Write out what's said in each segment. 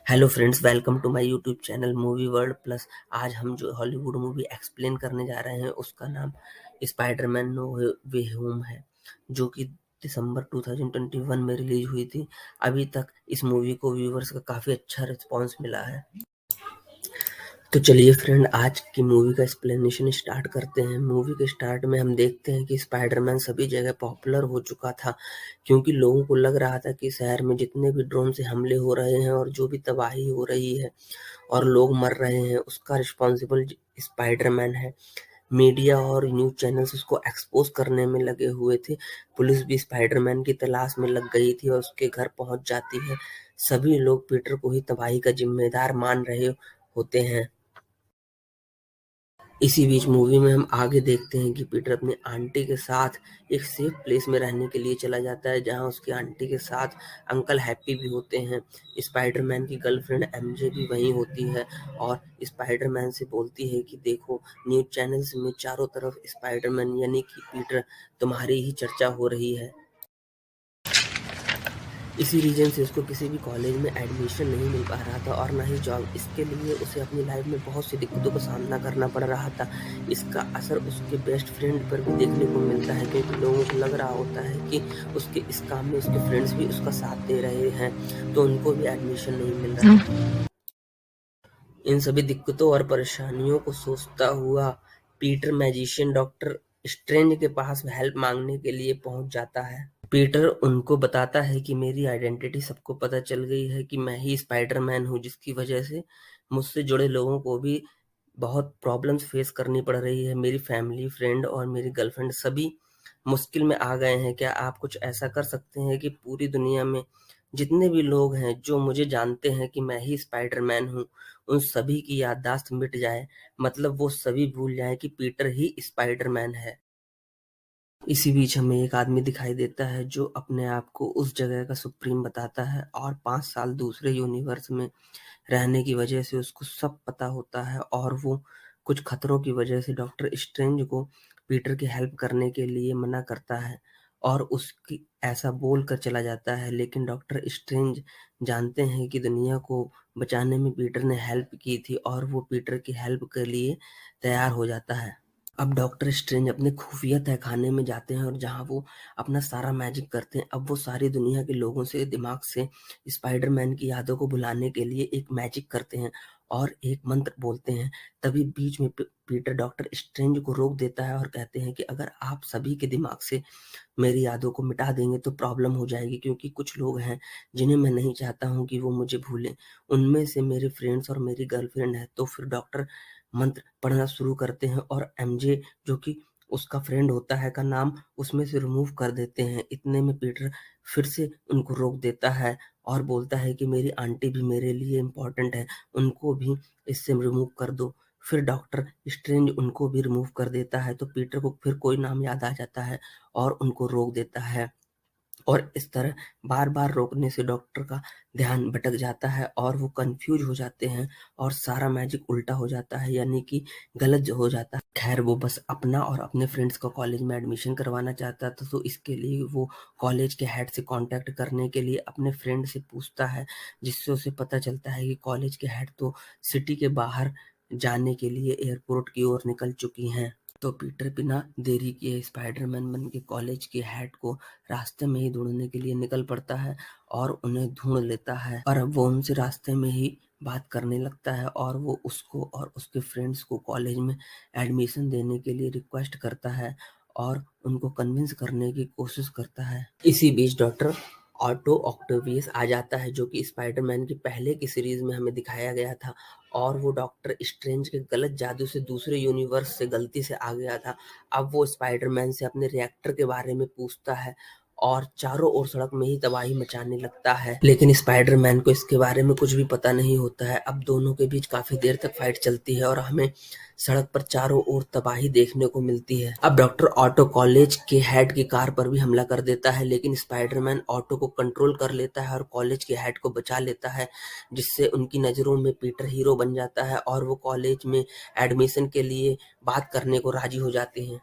Hello friends, welcome to my YouTube channel movie world plus. आज हम जो Hollywood movie explain करने जा रहे हैं उसका नाम स्पाइडरमैन नो वे होम है, जो कि दिसंबर 2021 में रिलीज हुई थी। अभी तक इस मूवी को व्यूवर्स का काफ़ी अच्छा रिस्पांस मिला है। तो चलिए फ्रेंड, आज की मूवी का एक्सप्लेनेशन स्टार्ट करते हैं। मूवी के स्टार्ट में हम देखते हैं कि स्पाइडरमैन सभी जगह पॉपुलर हो चुका था, क्योंकि लोगों को लग रहा था कि शहर में जितने भी ड्रोन से हमले हो रहे हैं और जो भी तबाही हो रही है और लोग मर रहे हैं, उसका रिस्पॉन्सिबल स्पाइडरमैन है। मीडिया और न्यूज़ चैनल्स उसको एक्सपोज करने में लगे हुए थे। पुलिस भी स्पाइडरमैन की तलाश में लग गई थी और उसके घर पहुंच जाती है। सभी लोग पीटर को ही तबाही का जिम्मेदार मान रहे होते हैं। इसी बीच मूवी में हम आगे देखते हैं कि पीटर अपनी आंटी के साथ एक सेफ प्लेस में रहने के लिए चला जाता है, जहां उसकी आंटी के साथ अंकल हैप्पी भी होते हैं। स्पाइडरमैन की गर्लफ्रेंड एमजे भी वहीं होती है और स्पाइडरमैन से बोलती है कि देखो, न्यूज़ चैनल्स में चारों तरफ स्पाइडरमैन यानी कि पीटर तुम्हारी ही चर्चा हो रही है। इसी रीजन से उसको किसी भी कॉलेज में एडमिशन नहीं मिल पा रहा था और ना ही जॉब। इसके लिए उसे अपनी लाइफ में बहुत सी दिक्कतों का सामना करना पड़ रहा था। इसका असर उसके बेस्ट फ्रेंड पर भी देखने को मिलता है, क्योंकि लोगों को लग रहा होता है कि उसके इस काम में उसके फ्रेंड्स भी उसका साथ दे रहे हैं, तो उनको भी एडमिशन नहीं मिल रहा। इन सभी दिक्कतों और परेशानियों को सोचता हुआ पीटर मैजिशियन डॉक्टर स्ट्रेंज के पास हेल्प मांगने के लिए पहुंच जाता है। पीटर उनको बताता है कि मेरी आइडेंटिटी सबको पता चल गई है कि मैं ही स्पाइडरमैन हूँ, जिसकी वजह से मुझसे जुड़े लोगों को भी बहुत प्रॉब्लम्स फेस करनी पड़ रही है। मेरी फैमिली, फ्रेंड और मेरी गर्लफ्रेंड सभी मुश्किल में आ गए हैं। क्या आप कुछ ऐसा कर सकते हैं कि पूरी दुनिया में जितने भी लोग हैं जो मुझे जानते हैं कि मैं ही स्पाइडरमैन हूँ, उन सभी की याददाश्त मिट जाए, मतलब वो सभी भूल जाएं कि पीटर ही स्पाइडरमैन है। इसी बीच हमें एक आदमी दिखाई देता है जो अपने आप को उस जगह का सुप्रीम बताता है और 5 साल दूसरे यूनिवर्स में रहने की वजह से उसको सब पता होता है और वो कुछ खतरों की वजह से डॉक्टर स्ट्रेंज को पीटर की हेल्प करने के लिए मना करता है और उसकी ऐसा बोल कर चला जाता है। लेकिन डॉक्टर स्ट्रेंज जानते हैं कि दुनिया को बचाने में पीटर ने हेल्प की थी और वो पीटर की हेल्प के लिए तैयार हो जाता है। अब डॉक्टर स्ट्रेंज अपने खुफिया तहखाने में जाते हैं और जहाँ वो अपना सारा मैजिक करते हैं। अब वो सारी दुनिया के लोगों से दिमाग से स्पाइडरमैन की यादों को भुलाने के लिए एक मैजिक करते हैं और एक मंत्र बोलते हैं। तभी बीच में पीटर डॉक्टर स्ट्रेंज को रोक देता है और कहते हैं कि अगर आप सभी के दिमाग से मेरी यादों को मिटा देंगे तो प्रॉब्लम हो जाएगी, क्योंकि कुछ लोग हैं जिन्हें मैं नहीं चाहता हूँ कि वो मुझे भूलें। उनमें से मेरे फ्रेंड्स और मेरी गर्लफ्रेंड है। तो फिर डॉक्टर मंत्र पढ़ना शुरू करते हैं और एमजे, जो कि उसका फ्रेंड होता है, का नाम उसमें से रिमूव कर देते हैं। इतने में पीटर फिर से उनको रोक देता है और बोलता है कि मेरी आंटी भी मेरे लिए इम्पोर्टेंट है, उनको भी इससे रिमूव कर दो। फिर डॉक्टर स्ट्रेंज उनको भी रिमूव कर देता है, तो पीटर को फिर कोई नाम याद आ जाता है और उनको रोक देता है। और इस तरह बार-बार रोकने से डॉक्टर का ध्यान भटक जाता है और वो कंफ्यूज हो जाते हैं और सारा मैजिक उल्टा हो जाता है, यानी कि गलत हो जाता है। खैर, वो बस अपना और अपने फ्रेंड्स का कॉलेज में एडमिशन करवाना चाहता था, तो इसके लिए वो कॉलेज के हेड से कांटेक्ट करने के लिए अपने फ्रेंड से पूछता है, जिससे उसे पता चलता है कि कॉलेज के हेड तो सिटी के बाहर जाने के लिए एयरपोर्ट की ओर निकल चुकी हैं। तो पीटर बिना देरी किए स्पाइडरमैन बन के कॉलेज के हेड को रास्ते में ही ढूंढने के लिए निकल पड़ता है और उन्हें ढूंढ लेता है। और अब वो उनसे रास्ते में ही बात करने लगता है और वो उसको और उसके फ्रेंड्स को कॉलेज में एडमिशन देने के लिए रिक्वेस्ट करता है और उनको कन्विंस करने की कोशिश करता है। इसी बीच डॉक्टर ऑटो ऑक्टेवियस आ जाता है, जो कि स्पाइडरमैन की पहले की सीरीज में हमें दिखाया गया था और वो डॉक्टर स्ट्रेंज के गलत जादू से दूसरे यूनिवर्स से गलती से आ गया था। अब वो स्पाइडरमैन से अपने रिएक्टर के बारे में पूछता है और चारों ओर सड़क में ही तबाही मचाने लगता है, लेकिन स्पाइडरमैन को इसके बारे में कुछ भी पता नहीं होता है। अब दोनों के बीच काफी देर तक फाइट चलती है और हमें सड़क पर चारों ओर तबाही देखने को मिलती है। अब डॉक्टर ऑटो कॉलेज के हेड की कार पर भी हमला कर देता है, लेकिन स्पाइडरमैन ऑटो को कंट्रोल कर लेता है और कॉलेज के हेड को बचा लेता है, जिससे उनकी नज़रों में पीटर हीरो बन जाता है और वो कॉलेज में एडमिशन के लिए बात करने को राजी हो जाते हैं।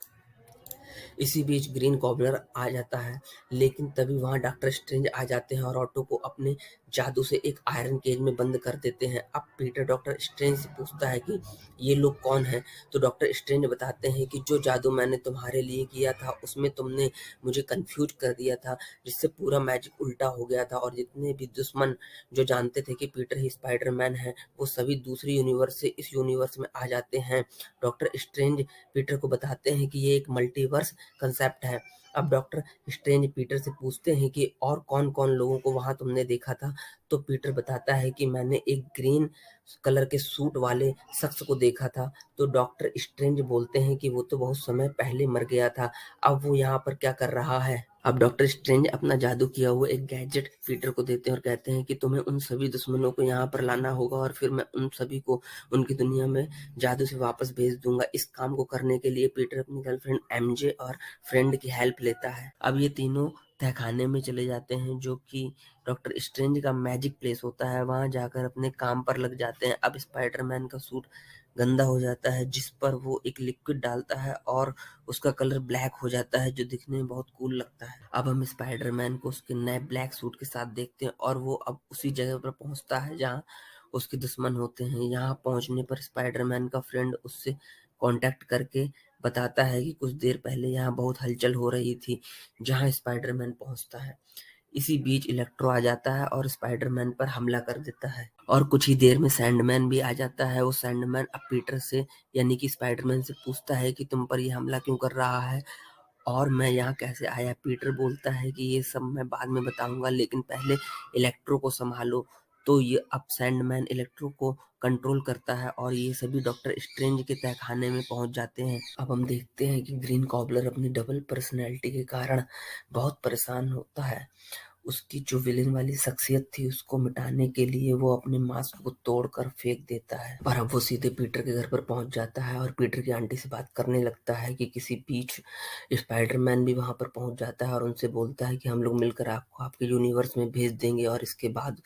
इसी बीच ग्रीन गॉब्लर आ जाता है, लेकिन तभी वहाँ डॉक्टर स्ट्रेंज आ जाते हैं और ऑटो को अपने जादू से एक आयरन केज में बंद कर देते हैं। अब पीटर डॉक्टर स्ट्रेंज से पूछता है कि ये लोग कौन हैं? तो डॉक्टर स्ट्रेंज बताते हैं कि जो जादू मैंने तुम्हारे लिए किया था उसमें तुमने मुझे कंफ्यूज कर दिया था, जिससे पूरा मैजिक उल्टा हो गया था और जितने भी दुश्मन जो जानते थे कि पीटर ही स्पाइडरमैन है, वो सभी दूसरी यूनिवर्स से इस यूनिवर्स में आ जाते हैं। डॉक्टर स्ट्रेंज पीटर को बताते हैं कि ये एक मल्टीवर्स कंसेप्ट है। अब डॉक्टर स्ट्रेंज पीटर से पूछते हैं कि और कौन-कौन लोगों को वहाँ तुमने देखा था? तो पीटर बताता है कि मैंने एक ग्रीन कलर के सूट वाले शख्स को देखा था। तो डॉक्टर स्ट्रेंज बोलते हैं कि वो तो बहुत समय पहले मर गया था, अब वो यहाँ पर क्या कर रहा है? अब डॉक्टर स्ट्रेंज अपना जादू किया हुआ एक गैजेट पीटर को देते हैं और कहते हैं कि तुम्हें उन सभी दुश्मनों को यहाँ पर लाना होगा और फिर मैं उन सभी को उनकी दुनिया में जादू से वापस भेज दूंगा। इस काम को करने के लिए पीटर अपनी गर्लफ्रेंड एमजे और फ्रेंड की हेल्प लेता है। अब ये तीनों तहखाने में चले जाते हैं, जो कि डॉक्टर स्ट्रेंज का मैजिक प्लेस होता है। वहां जाकर अपने काम पर लग जाते हैं। अब स्पाइडरमैन का सूट गंदा हो जाता है, जिस पर वो एक लिक्विड डालता है और उसका कलर ब्लैक हो जाता है, जो दिखने में बहुत कूल लगता है। अब हम स्पाइडरमैन को उसके नए ब्लैक सूट के साथ देखते हैं और वो अब उसी जगह पर पहुंचता है जहां उसके दुश्मन होते हैं। यहाँ पहुंचने पर स्पाइडरमैन का फ्रेंड उससे कांटेक्ट करके बताता है कि कुछ देर पहले यहाँ बहुत हलचल हो रही थी। जहाँ स्पाइडरमैन पहुंचता है, इसी बीच इलेक्ट्रो आ जाता है और स्पाइडरमैन पर हमला कर देता है और कुछ ही देर में सैंडमैन भी आ जाता है। वो सैंडमैन अब पीटर से यानी कि स्पाइडरमैन से पूछता है कि तुम पर ये हमला क्यों कर रहा है और मैं यहाँ कैसे आया? पीटर बोलता है कि ये सब मैं बाद में बताऊंगा, लेकिन पहले इलेक्ट्रो को संभालो। तो ये अब सैंडमैन इलेक्ट्रो को कंट्रोल करता है और ये सभी डॉक्टर स्ट्रेंज के तहखाने में पहुंच जाते हैं। अब हम देखते हैं कि ग्रीन कॉबलर अपनी डबल पर्सनैलिटी के कारण बहुत परेशान होता है। उसकी जो विलेन वाली शख्सियत थी उसको मिटाने के लिए वो अपने मास्क को तोड़कर फेंक देता है और अब वो सीधे पीटर के घर पर पहुंच जाता है और पीटर की आंटी से बात करने लगता है कि किसी बीच स्पाइडरमैन भी वहां पर पहुंच जाता है और उनसे बोलता है कि हम लोग मिलकर आपको आपके यूनिवर्स में भेज देंगे और इसके बाद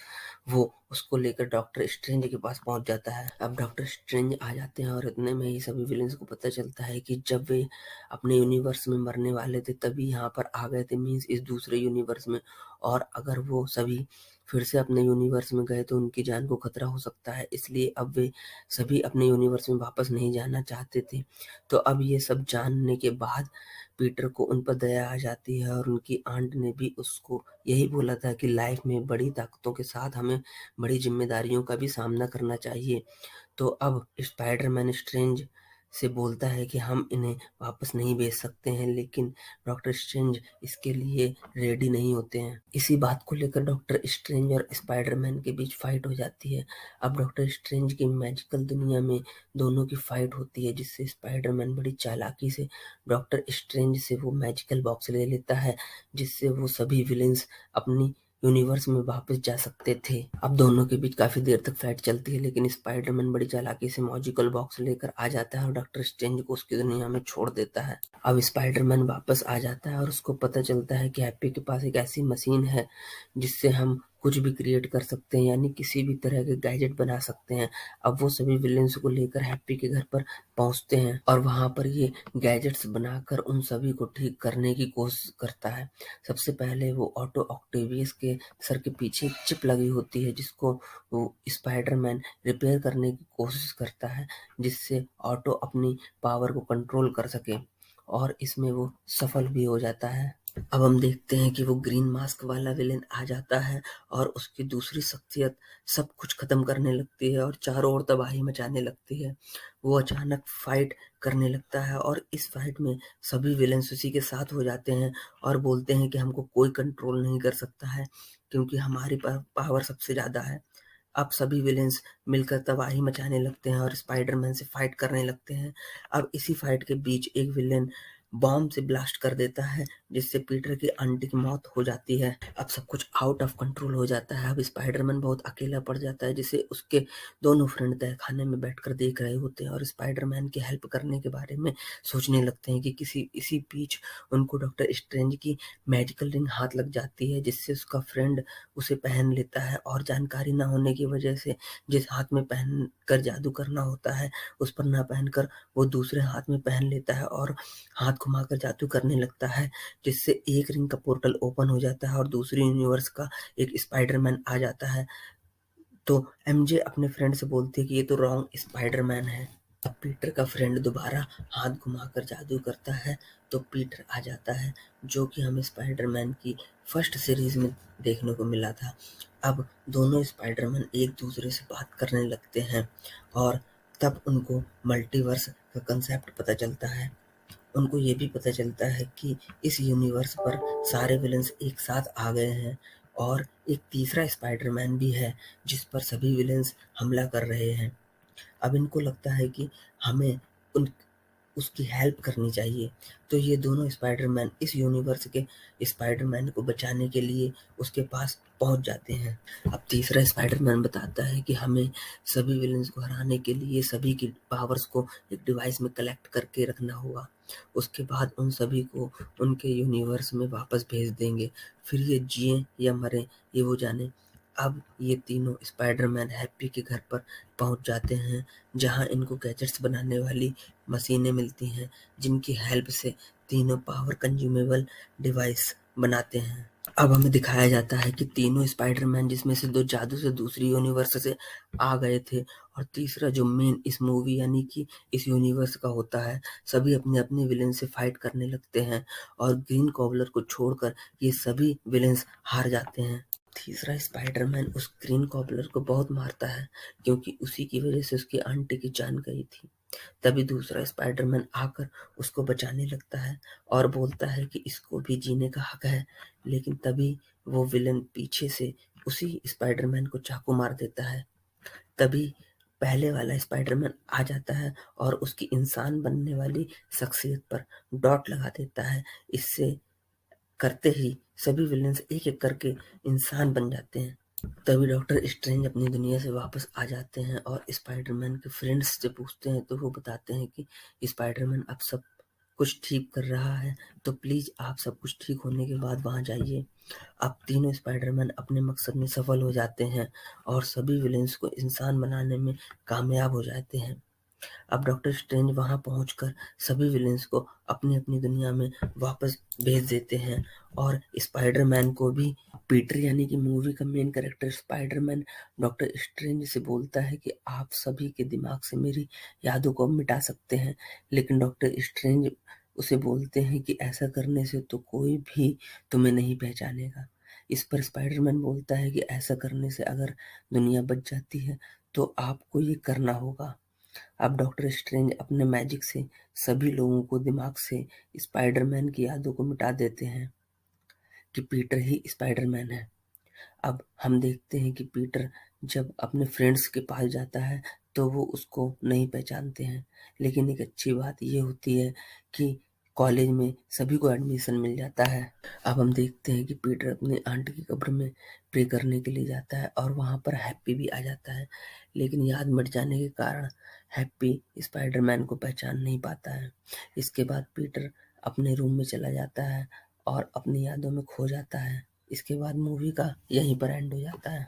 वो उसको लेकर डॉक्टर स्ट्रेंज के पास पहुंच जाता है। अब डॉक्टर स्ट्रेंज आ जाते हैं और इतने में ही सभी विलेंस को पता चलता है कि जब वे अपने यूनिवर्स में मरने वाले थे तभी यहाँ पर आ गए थे, मीन्स इस दूसरे यूनिवर्स में। और अगर वो सभी फिर से अपने यूनिवर्स में गए तो उनकी जान को खतरा हो सकता है, इसलिए अब वे सभी अपने यूनिवर्स में वापस नहीं जाना चाहते थे। तो अब ये सब जानने के बाद पीटर को उन पर दया आ जाती है और उनकी आंट ने भी उसको यही बोला था कि लाइफ में बड़ी ताकतों के साथ हमें बड़ी जिम्मेदारियों का भी सामना करना चाहिए। तो अब स्पाइडरमैन स्ट्रेंज से बोलता है कि हम इन्हें वापस नहीं भेज सकते हैं, लेकिन डॉक्टर स्ट्रेंज इसके लिए रेडी नहीं होते हैं। इसी बात को लेकर डॉक्टर स्ट्रेंज और स्पाइडरमैन के बीच फाइट हो जाती है। अब डॉक्टर स्ट्रेंज की मैजिकल दुनिया में दोनों की फाइट होती है, जिससे स्पाइडरमैन बड़ी चालाकी से डॉक्टर स्ट्रेंज से वो मैजिकल बॉक्स ले लेता है, जिससे वो सभी विलेंस अपनी यूनिवर्स में वापस जा सकते थे। अब दोनों के बीच काफी देर तक फाइट चलती है, लेकिन स्पाइडरमैन बड़ी चालाकी से मैजिकल बॉक्स लेकर आ जाता है और डॉक्टर स्ट्रेंज को उसकी दुनिया में छोड़ देता है। अब स्पाइडरमैन वापस आ जाता है और उसको पता चलता है कि हैप्पी के पास एक ऐसी मशीन है जिससे हम कुछ भी क्रिएट कर सकते हैं, यानी किसी भी तरह के गैजेट बना सकते हैं। अब वो सभी विलेंस को लेकर हैप्पी के घर पर पहुंचते हैं और वहां पर ये गैजेट्स बनाकर उन सभी को ठीक करने की कोशिश करता है। सबसे पहले वो ऑटो ऑक्टेवियस के सर के पीछे एक चिप लगी होती है, जिसको वो स्पाइडरमैन रिपेयर करने की कोशिश करता है, जिससे ऑटो अपनी पावर को कंट्रोल कर सके और इसमें वो सफल भी हो जाता है। अब हम देखते हैं कि वो ग्रीन मास्क वाला विलेन आ जाता है और उसकी दूसरी शख्सियत सब कुछ खत्म करने लगती है और चारों ओर तबाही मचाने लगती है। वो अचानक फाइट करने लगता है और इस फाइट में सभी विलेंस उसी के साथ हो जाते हैं और बोलते हैं कि हमको कोई कंट्रोल नहीं कर सकता है, क्योंकि हमारी पावर सबसे ज्यादा है। अब सभी विलेंस मिलकर तबाही मचाने लगते हैं और स्पाइडरमैन से फाइट करने लगते हैं। अब इसी फाइट के बीच एक विलेन बॉम्ब से ब्लास्ट कर देता है, जिससे पीटर की आंटी की मौत हो जाती है। अब सब कुछ आउट ऑफ कंट्रोल हो जाता है। अब स्पाइडरमैन बहुत अकेला पड़ जाता है, जिसे उसके दोनों फ्रेंड तहखाने में बैठकर देख रहे होते हैं और स्पाइडरमैन की हेल्प करने के बारे में सोचने लगते हैं कि किसी इसी बीच उनको डॉक्टर स्ट्रेंज की मैजिकल रिंग हाथ लग जाती है, जिससे उसका फ्रेंड उसे पहन लेता है और जानकारी ना होने की वजह से जिस हाथ में पहन कर जादू करना होता है उस पर ना पहनकर वो दूसरे हाथ में पहन लेता है और हाथ घुमाकर जादू करने लगता है, जिससे एक रिंग का पोर्टल ओपन हो जाता है और दूसरी यूनिवर्स का एक स्पाइडरमैन आ जाता है। तो एमजे अपने फ्रेंड से बोलती है कि ये तो रॉन्ग स्पाइडरमैन है। अब पीटर का फ्रेंड दोबारा हाथ घुमाकर जादू करता है, तो पीटर आ जाता है, जो कि हमें स्पाइडरमैन की फर्स्ट सीरीज में देखने को मिला था। अब दोनों स्पाइडरमैन एक दूसरे से बात करने लगते हैं और तब उनको मल्टीवर्स का कंसेप्ट पता चलता है। उनको ये भी पता चलता है कि इस यूनिवर्स पर सारे विलन्स एक साथ आ गए हैं और एक तीसरा स्पाइडरमैन भी है, जिस पर सभी विलन्स हमला कर रहे हैं। अब इनको लगता है कि हमें उन उसकी हेल्प करनी चाहिए। तो ये दोनों स्पाइडरमैन इस यूनिवर्स के स्पाइडरमैन को बचाने के लिए उसके पास पहुंच जाते हैं। अब तीसरा स्पाइडरमैन बताता है कि हमें सभी विलन्स को हराने के लिए सभी की पावर्स को एक डिवाइस में कलेक्ट करके रखना होगा। उसके बाद उन सभी को उनके यूनिवर्स में वापस भेज देंगे, फिर ये जिए या मरे ये वो जाने। अब ये तीनों स्पाइडरमैन हैप्पी के घर पर पहुंच जाते हैं, जहां इनको गैजेट्स बनाने वाली मशीनें मिलती हैं, जिनकी हेल्प से तीनों पावर कंज्यूमेबल डिवाइस बनाते हैं। अब हमें दिखाया जाता है कि तीनों स्पाइडरमैन, जिसमें से दो जादू से दूसरी यूनिवर्स से आ गए थे और तीसरा जो मेन इस मूवी यानी कि इस यूनिवर्स का होता है, सभी अपने अपने विलेन से फाइट करने लगते हैं और ग्रीन कॉबलर को छोड़कर ये सभी विलेन्स हार जाते हैं। तीसरा स्पाइडरमैन उस ग्रीन कॉबलर को बहुत मारता है, क्योंकि उसी की वजह से उसकी आंटी की जान गई थी। तभी दूसरा स्पाइडरमैन आकर उसको बचाने लगता है और बोलता है कि इसको भी जीने का हक है, लेकिन तभी वो विलन पीछे से उसी स्पाइडरमैन को चाकू मार देता है। तभी पहले वाला स्पाइडरमैन आ जाता है और उसकी इंसान बनने वाली शख्सियत पर डॉट लगा देता है। इससे करते ही सभी विलेन्स एक-एक करके इंसान बन जाते हैं। तभी डॉक्टर स्ट्रेंज अपनी दुनिया से वापस आ जाते हैं और स्पाइडरमैन के फ्रेंड्स से पूछते हैं, तो वो बताते हैं कि स्पाइडरमैन अब सब कुछ ठीक कर रहा है, तो प्लीज आप सब कुछ ठीक होने के बाद वहां जाइए। अब तीनों स्पाइडरमैन अपने मकसद में सफल हो जाते हैं और सभी विलेन्स को इंसान बनाने में कामयाब हो जाते हैं। अब डॉक्टर स्ट्रेंज वहां पहुंचकर सभी विलेन्स को अपनी अपनी दुनिया में वापस भेज देते हैं और स्पाइडरमैन को भी पीटर यानी कि मूवी का main character Spiderman doctor strange से बोलता है कि आप सभी के दिमाग से मेरी यादों को मिटा सकते हैं, लेकिन डॉक्टर स्ट्रेंज उसे बोलते हैं कि ऐसा करने से तो कोई भी तुम्हें नहीं पहचानेगा। इस पर स्पाइडरमैन बोलता है कि ऐसा करने से अगर दुनिया बच जाती है तो आपको ये करना होगा। अब डॉक्टर स्ट्रेंज अपने मैजिक से सभी लोगों को दिमाग से स्पाइडरमैन की यादों को मिटा देते हैं कि पीटर ही स्पाइडरमैन है। अब हम देखते हैं कि पीटर जब अपने फ्रेंड्स के पास जाता है तो वो उसको नहीं पहचानते हैं, लेकिन एक अच्छी बात ये होती है कि कॉलेज में सभी को एडमिशन मिल जाता है। अब हम देखते हैं कि पीटर अपने आंट की कब्र में प्रे करने के लिए जाता है और वहां पर हैप्पी भी आ जाता है, लेकिन याद मिट जाने के कारण हैप्पी स्पाइडरमैन को पहचान नहीं पाता है। इसके बाद पीटर अपने रूम में चला जाता है और अपनी यादों में खो जाता है। इसके बाद मूवी का यहीं पर एंड हो जाता है।